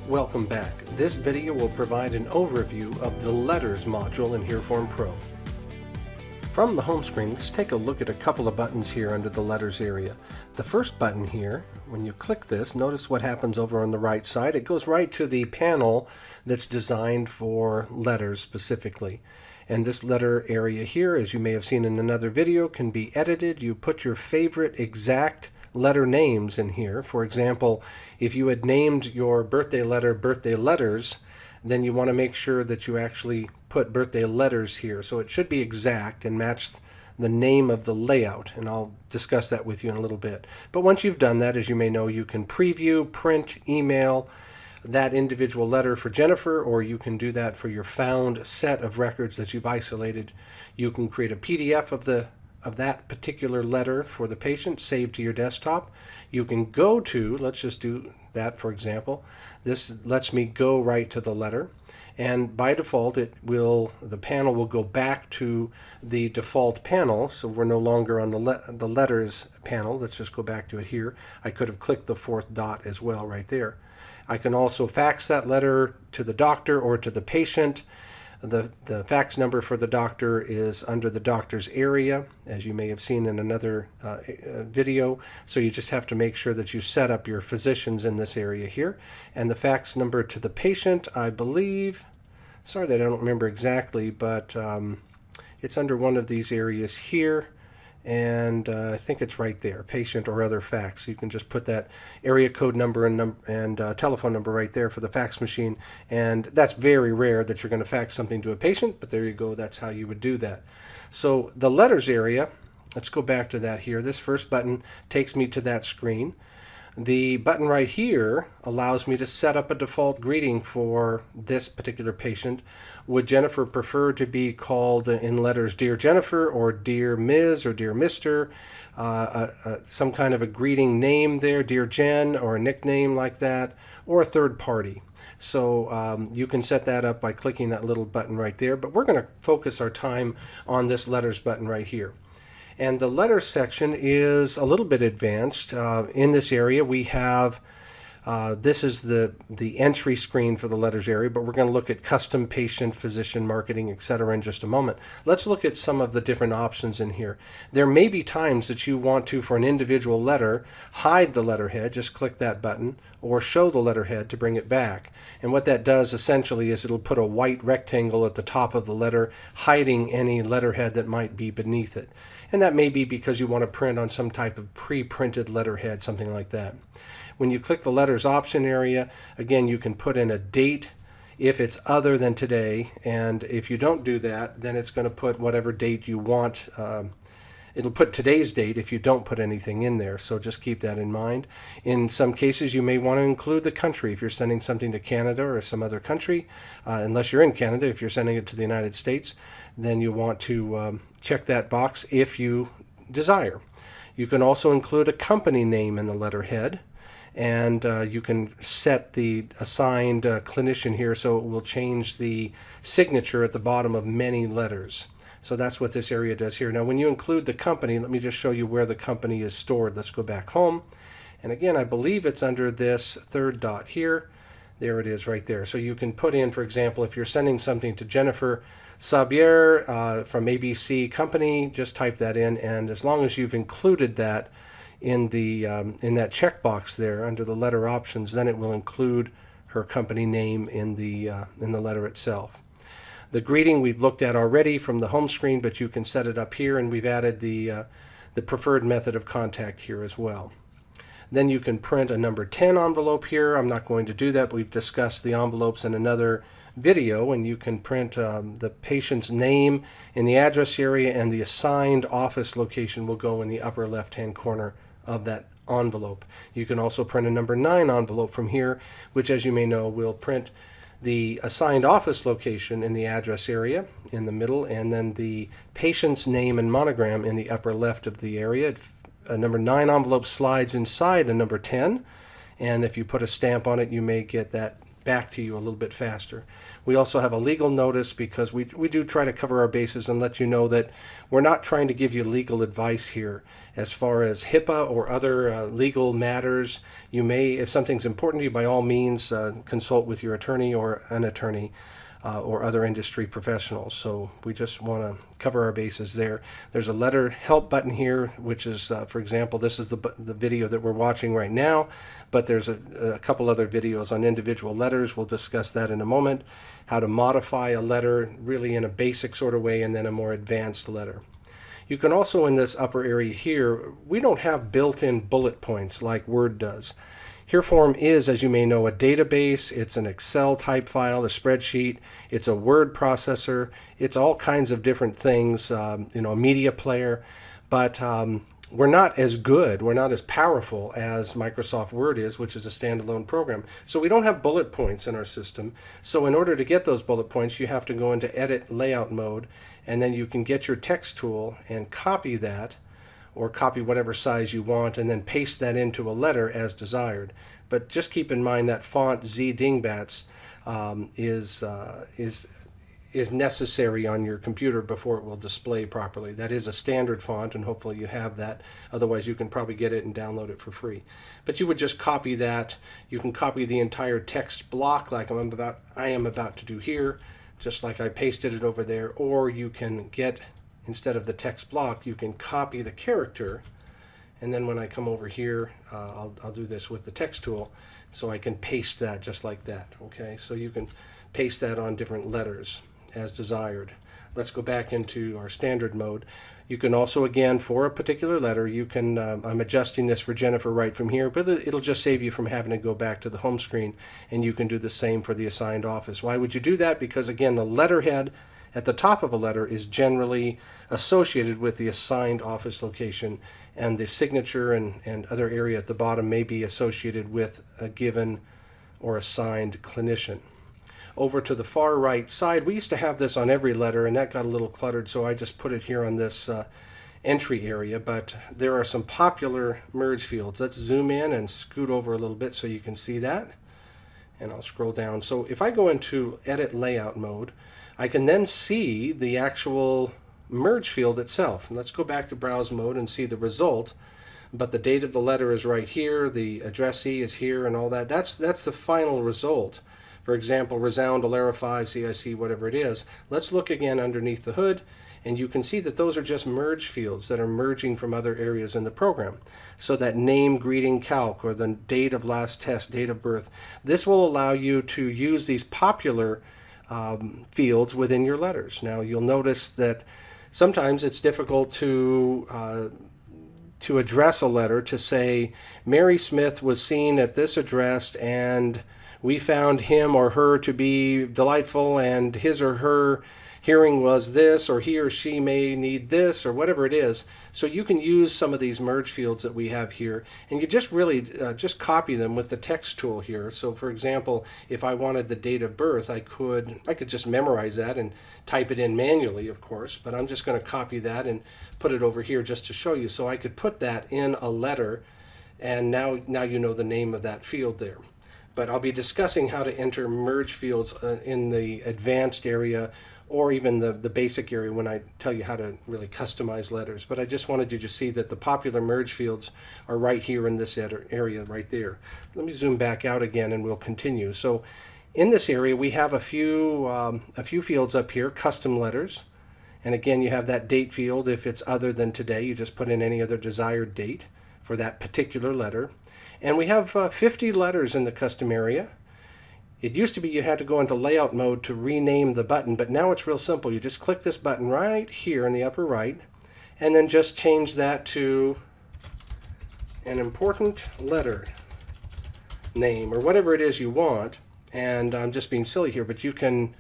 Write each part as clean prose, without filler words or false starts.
Welcome back. This video will provide an overview of the Letters module in HearForm Pro. From the home screen, let's take a look at a couple of buttons here under the Letters area. The first button here, when you click this, notice what happens over on the right side. It goes right to the panel that's designed for letters specifically. And this letter area here, as you may have seen in another video, can be edited. You put your favorite exact letter names in here. For example, if you had named your birthday letter birthday letters, then you want to make sure that you actually put birthday letters here. So it should be exact and match the name of the layout, and I'll discuss that with you in a little bit. But once you've done that, as you may know, you can preview, print, email that individual letter for Jennifer, or you can do that for your found set of records that you've isolated. You can create a PDF of that particular letter for the patient, saved to your desktop. You can go to, let's just do that for example. This lets me go right to the letter, and by default the panel will go back to the default panel, so we're no longer on the letters panel. Let's just go back to it here. I could have clicked the fourth dot as well right there. I can also fax that letter to the doctor or to the patient. The fax number for the doctor is under the doctor's area, as you may have seen in another video. So you just have to make sure that you set up your physicians in this area here. And the fax number to the patient, I believe, sorry that I don't remember exactly, but it's under one of these areas here. And I think it's right there, patient or other fax. You can just put that area code number and telephone number right there for the fax machine. And that's very rare that you're going to fax something to a patient, but there you go, that's how you would do that. So the letters area, let's go back to that here. This first button takes me to that screen. The button right here allows me to set up a default greeting for this particular patient. Would Jennifer prefer to be called in letters Dear Jennifer or Dear Ms. or Dear Mr.? Some kind of a greeting name there, Dear Jen, or a nickname like that, or a third party. So you can set that up by clicking that little button right there, but we're going to focus our time on this letters button right here. And the letters section is a little bit advanced. In this area we have, this is the entry screen for the letters area, but we're going to look at custom patient, physician, marketing, etc. in just a moment. Let's look at some of the different options in here. There may be times that you want to, for an individual letter, hide the letterhead. Just click that button, or show the letterhead to bring it back. And what that does essentially is it'll put a white rectangle at the top of the letter, hiding any letterhead that might be beneath it. And that may be because you want to print on some type of pre-printed letterhead, something like that. When you click the letters option area, again, you can put in a date if it's other than today, and if you don't do that, then it's going to put whatever date you want. It'll put today's date if you don't put anything in there, so just keep that in mind. In some cases, you may want to include the country. If you're sending something to Canada or some other country, unless you're in Canada, if you're sending it to the United States, then you want to check that box if you desire. You can also include a company name in the letterhead, and you can set the assigned clinician here so it will change the signature at the bottom of many letters. So that's what this area does here. Now when you include the company, let me just show you where the company is stored. Let's go back home. And again, I believe it's under this third dot here. There it is right there. So you can put in, for example, if you're sending something to Jennifer Sabier from ABC Company, just type that in, and as long as you've included that in that checkbox there under the letter options, then it will include her company name in the letter itself. The greeting we've looked at already from the home screen, but you can set it up here, and we've added the preferred method of contact here as well. Then you can print a number 10 envelope here. I'm not going to do that, but we've discussed the envelopes in another video, and you can print the patient's name in the address area, and the assigned office location will go in the upper left-hand corner of that envelope. You can also print a number 9 envelope from here, which, as you may know, will print the assigned office location in the address area in the middle, and then the patient's name and monogram in the upper left of the area. A number 9 envelope slides inside a number 10, and if you put a stamp on it, you may get that back to you a little bit faster. We also have a legal notice because we do try to cover our bases and let you know that we're not trying to give you legal advice here as far as HIPAA or other legal matters. You may, if something's important to you, by all means consult with your attorney or an attorney. Or other industry professionals. So we just want to cover our bases there. There's a letter help button here, which is, for example, this is the video that we're watching right now, but there's a couple other videos on individual letters. We'll discuss that in a moment, how to modify a letter really in a basic sort of way and then a more advanced letter. You can also, in this upper area here, we don't have built-in bullet points like Word does. HearForm is, as you may know, a database. It's an Excel type file, a spreadsheet. It's a word processor. It's all kinds of different things, a media player. But we're not as good, we're not as powerful as Microsoft Word is, which is a standalone program. So we don't have bullet points in our system. So in order to get those bullet points, you have to go into Edit Layout mode, and then you can get your text tool and copy that, or copy whatever size you want and then paste that into a letter as desired. But just keep in mind that font Z Dingbats is necessary on your computer before it will display properly. That is a standard font, and hopefully you have that. Otherwise you can probably get it and download it for free. But you would just copy that. You can copy the entire text block like I am about to do here, just like I pasted it over there, or you can get, instead of the text block, you can copy the character, and then when I come over here, I'll do this with the text tool, so I can paste that just like that. Okay, so you can paste that on different letters as desired. Let's go back into our standard mode. You can also, again, for a particular letter, you can, I'm adjusting this for Jennifer right from here, but it'll just save you from having to go back to the home screen, and you can do the same for the assigned office. Why would you do that? Because again, the letterhead at the top of a letter is generally associated with the assigned office location, and the signature and other area at the bottom may be associated with a given or assigned clinician. Over to the far right side, we used to have this on every letter, and that got a little cluttered, so I just put it here on this entry area, but there are some popular merge fields. Let's zoom in and scoot over a little bit so you can see that, and I'll scroll down. So if I go into Edit Layout mode, I can then see the actual merge field itself. And let's go back to browse mode and see the result. But the date of the letter is right here, the addressee is here, and all that. That's the final result. For example, Resound, Alera 5, CIC, whatever it is. Let's look again underneath the hood, and you can see that those are just merge fields that are merging from other areas in the program. So that name, greeting, calc, or the date of last test, date of birth, this will allow you to use these popular fields within your letters. Now you'll notice that sometimes it's difficult to address a letter, to say Mary Smith was seen at this address and we found him or her to be delightful and his or her hearing was this, or he or she may need this, or whatever it is. So you can use some of these merge fields that we have here, and you just really just copy them with the text tool here. So for example, if I wanted the date of birth, I could just memorize that and type it in manually, of course, but I'm just going to copy that and put it over here just to show you. So I could put that in a letter, and now you know the name of that field there. But I'll be discussing how to enter merge fields in the advanced area, or even the basic area, when I tell you how to really customize letters. But I just wanted you to see that the popular merge fields are right here in this area right there. Let me zoom back out again and we'll continue. So in this area we have a few fields up here, custom letters. And again, you have that date field. If it's other than today, you just put in any other desired date for that particular letter. And we have 50 letters in the custom area. It used to be you had to go into layout mode to rename the button, but now it's real simple. You just click this button right here in the upper right, and then just change that to an important letter name, or whatever it is you want. And I'm just being silly here, but you can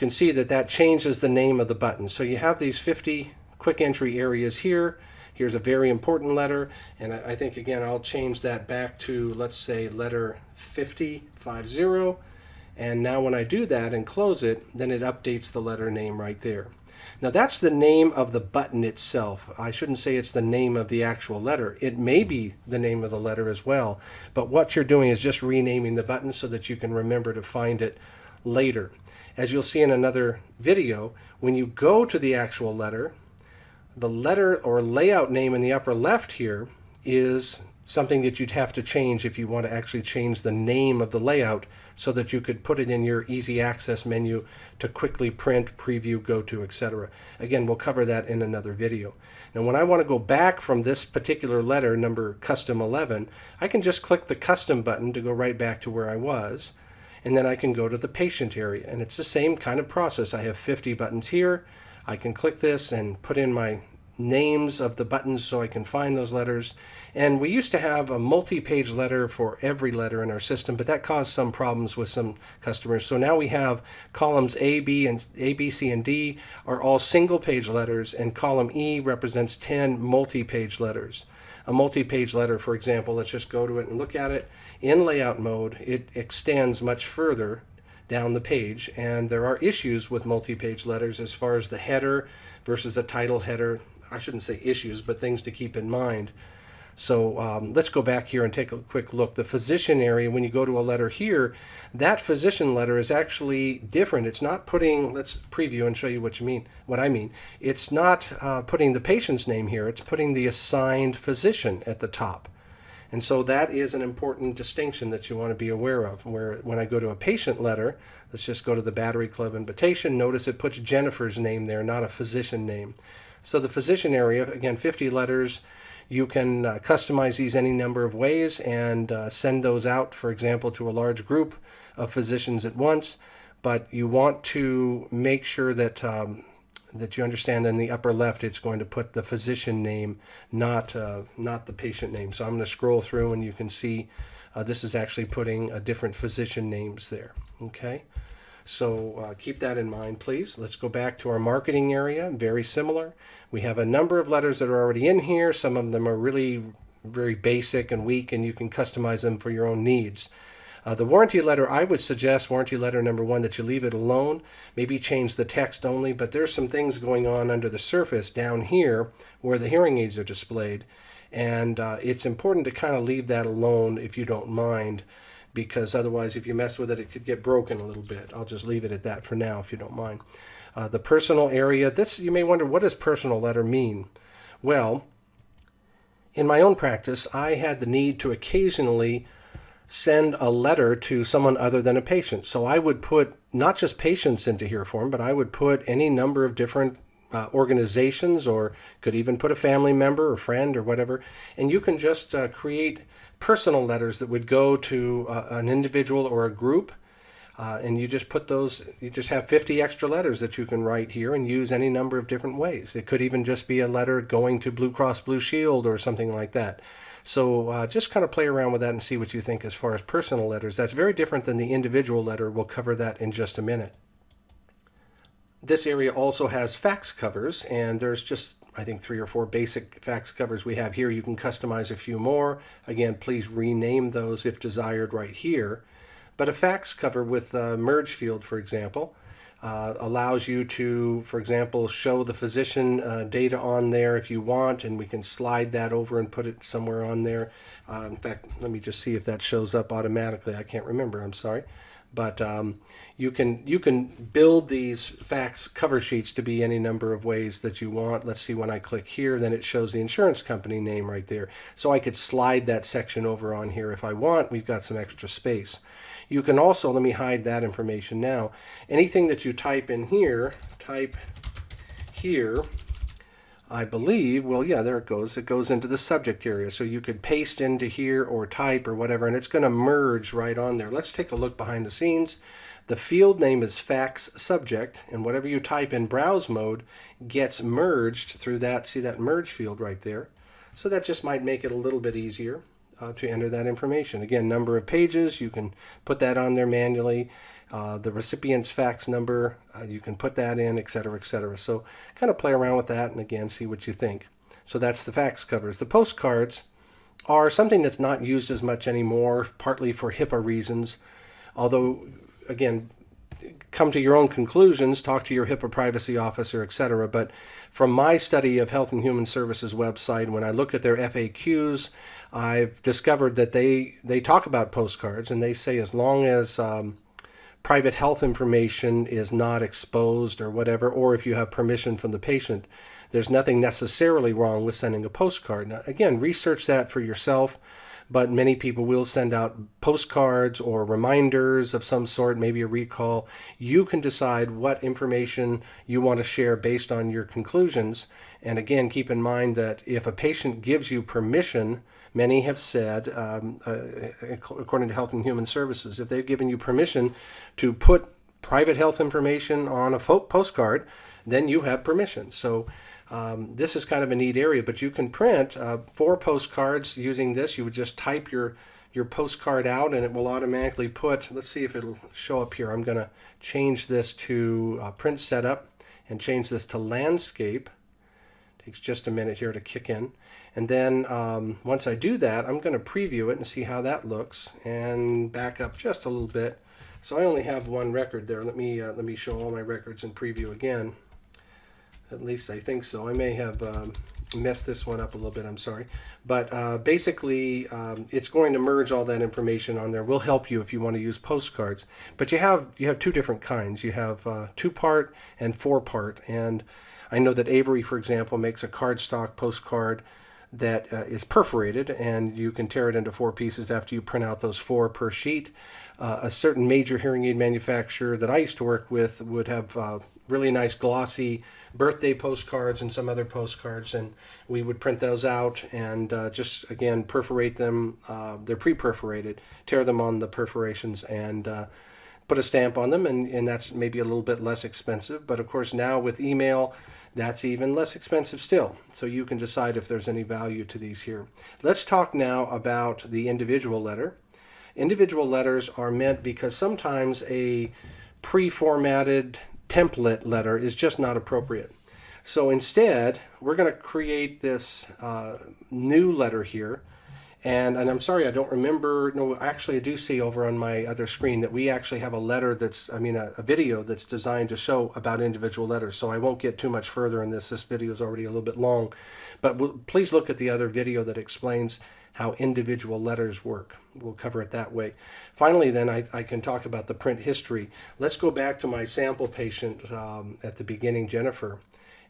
see that changes the name of the button. So you have these 50 quick entry areas here. Here's a very important letter, and I think again I'll change that back to, let's say, letter 50, and now when I do that and close it, then it updates the letter name right there. Now that's the name of the button itself. I shouldn't say it's the name of the actual letter. It may be the name of the letter as well, but what you're doing is just renaming the button so that you can remember to find it later. As you'll see in another video, when you go to the actual letter, the letter or layout name in the upper left here is something that you'd have to change if you want to actually change the name of the layout so that you could put it in your easy access menu to quickly print, preview, go to, etc. Again, we'll cover that in another video. Now when I want to go back from this particular letter, number custom 11, I can just click the custom button to go right back to where I was, and then I can go to the patient area, and it's the same kind of process. I have 50 buttons here. I can click this and put in my names of the buttons so I can find those letters. And we used to have a multi-page letter for every letter in our system, but that caused some problems with some customers. So now we have columns A, B, C, and D are all single-page letters, and column E represents 10 multi-page letters. A multi-page letter, for example, let's just go to it and look at it. In layout mode, it extends much further down the page, and there are issues with multi-page letters as far as the header versus the title header. I shouldn't say issues, but things to keep in mind. So let's go back here and take a quick look. The physician area, when you go to a letter here, that physician letter is actually different. It's not putting, let's preview and show you what I mean. It's not putting the patient's name here. It's putting the assigned physician at the top. And so that is an important distinction that you want to be aware of. Where when I go to a patient letter, let's just go to the Battery Club invitation. Notice it puts Jennifer's name there, not a physician name. So the physician area, again, 50 letters. You can customize these any number of ways and send those out, for example, to a large group of physicians at once. But you want to make sure that that you understand that in the upper left it's going to put the physician name, not the patient name. So I'm going to scroll through and you can see this is actually putting different physician names there. Okay, so keep that in mind, please. Let's go back to our marketing area. Very similar. We have a number of letters that are already in here. Some of them are really very basic and weak, and you can customize them for your own needs. The warranty letter, I would suggest warranty letter number 1 that you leave it alone. Maybe change the text only, but there's some things going on under the surface down here where the hearing aids are displayed. And it's important to kind of leave that alone if you don't mind, because otherwise if you mess with it, it could get broken a little bit. I'll just leave it at that for now if you don't mind. The personal area, this you may wonder, what does personal letter mean? Well, in my own practice, I had the need to occasionally send a letter to someone other than a patient. So I would put not just patients into HearForm, but I would put any number of different organizations, or could even put a family member or friend or whatever. And you can just create personal letters that would go to an individual or a group. And you just put those, you just have 50 extra letters that you can write here and use any number of different ways. It could even just be a letter going to Blue Cross Blue Shield or something like that. So just kind of play around with that and see what you think as far as personal letters. That's very different than the individual letter. We'll cover that in just a minute. This area also has fax covers, and there's just, I think, 3 or 4 basic fax covers we have here. You can customize a few more. Again, please rename those if desired right here. But a fax cover with a merge field, for example, allows you to, for example, show the physician data on there if you want, and we can slide that over and put it somewhere on there. In fact, let me just see if that shows up automatically. I can't remember, I'm sorry. But you can build these fax cover sheets to be any number of ways that you want. Let's see, when I click here, then it shows the insurance company name right there. So I could slide that section over on here if I want. We've got some extra space. You can also, let me hide that information now. Anything that you type in here, type here, I believe, well, yeah, there it goes. It goes into the subject area. So you could paste into here or type or whatever, and it's going to merge right on there. Let's take a look behind the scenes. The field name is fax subject, and whatever you type in browse mode gets merged through that. See that merge field right there? So that just might make it a little bit easier to enter that information. Again, number of pages, you can put that on there manually. The recipient's fax number, you can put that in, etc., etc. So kind of play around with that and again see what you think. So that's the fax covers. The postcards are something that's not used as much anymore, partly for HIPAA reasons. Although, again, come to your own conclusions, talk to your HIPAA privacy officer, etc. But from my study of Health and Human Services website, when I look at their FAQs, I've discovered that they talk about postcards, and they say as long as private health information is not exposed or whatever, or if you have permission from the patient, there's nothing necessarily wrong with sending a postcard. Now, again, research that for yourself, but many people will send out postcards or reminders of some sort, maybe a recall. You can decide what information you want to share based on your conclusions. And again, keep in mind that if a patient gives you permission, many have said, according to Health and Human Services, if they've given you permission to put private health information on a postcard, then you have permission. So this is kind of a neat area, but you can print 4 postcards using this. You would just type your postcard out and it will automatically put, let's see if it'll show up here. I'm going to change this to print setup and change this to landscape. Takes just a minute here to kick in. And then once I do that, I'm going to preview it and see how that looks and back up just a little bit. So I only have one record there. Let me show all my records in preview again. At least I think so. I may have messed this one up a little bit, I'm sorry. But basically, it's going to merge all that information on there. We'll help you if you want to use postcards. But you have 2 different kinds. You have 2-part and 4-part. And I know that Avery, for example, makes a cardstock postcard that is perforated, and you can tear it into 4 pieces after you print out those 4 per sheet. A certain major hearing aid manufacturer that I used to work with would have really nice glossy birthday postcards and some other postcards, and we would print those out and just again perforate them. They're pre-perforated, tear them on the perforations and put a stamp on them, and that's maybe a little bit less expensive. But of course now with email, that's even less expensive still. So you can decide if there's any value to these here. Let's talk now about the individual letter. Individual letters are meant because sometimes a pre-formatted template letter is just not appropriate. So instead, we're going to create this new letter here. And I'm sorry, I don't remember. No, actually, I do see over on my other screen that we actually have a letter that's, a video that's designed to show about individual letters. So I won't get too much further in this. This video is already a little bit long. But please look at the other video that explains how individual letters work. We'll cover it that way. Finally, then, I can talk about the print history. Let's go back to my sample patient at the beginning, Jennifer.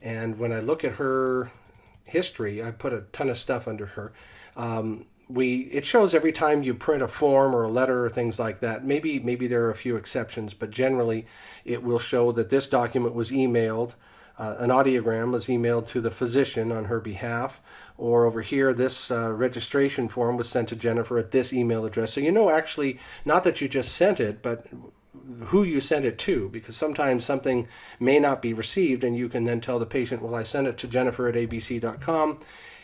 And when I look at her history, I put a ton of stuff under her. It shows every time you print a form or a letter or things like that. Maybe there are a few exceptions, but generally it will show that this document was emailed. An audiogram was emailed to the physician on her behalf, or over here this registration form was sent to Jennifer at this email address. So you know actually not that you just sent it, but who you sent it to, because sometimes something may not be received, and you can then tell the patient, well, I sent it to Jennifer at abc.com.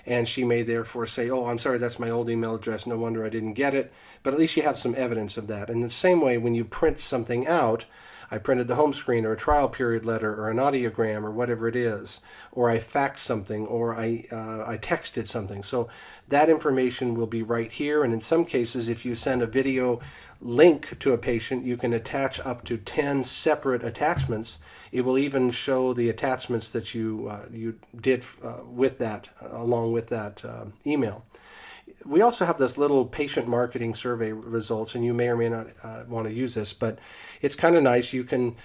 And she may therefore say, oh, I'm sorry, that's my old email address. No wonder I didn't get it. But at least you have some evidence of that. In the same way, when you print something out, I printed the home screen or a trial period letter or an audiogram or whatever it is, or I faxed something, or I texted something. So that information will be right here. And in some cases, if you send a video link to a patient, you can attach up to 10 separate attachments. It will even show the attachments that you did with that, along with that email. We also have this little patient marketing survey results, and you may or may not want to use this, but it's kind of nice. You can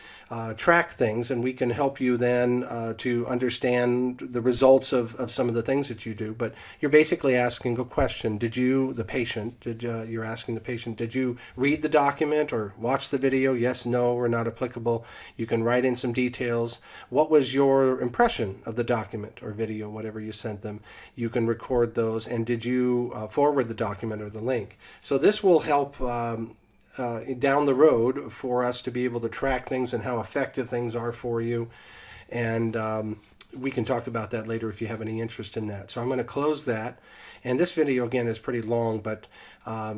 track things, and we can help you then to understand the results of some of the things that you do. But you're basically asking a question. You're asking the patient, did you read the document or watch the video? Yes, no, or not applicable. You can write in some details. What was your impression of the document or video, whatever you sent them? You can record those. And did you forward the document or the link? So this will help down the road for us to be able to track things and how effective things are for you. And we can talk about that later if you have any interest in that. So I'm going to close that. And this video, again, is pretty long, but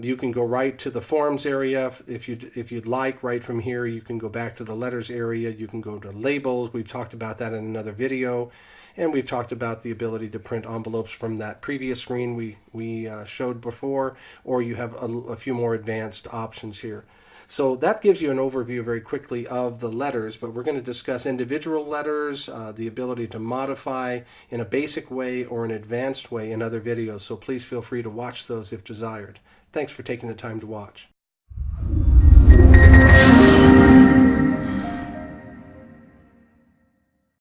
you can go right to the forms area if you'd like. Right from here, you can go back to the letters area. You can go to labels. We've talked about that in another video. And we've talked about the ability to print envelopes from that previous screen we showed before, or you have a few more advanced options here. So that gives you an overview very quickly of the letters, but we're going to discuss individual letters, the ability to modify in a basic way or an advanced way in other videos, so please feel free to watch those if desired. Thanks for taking the time to watch.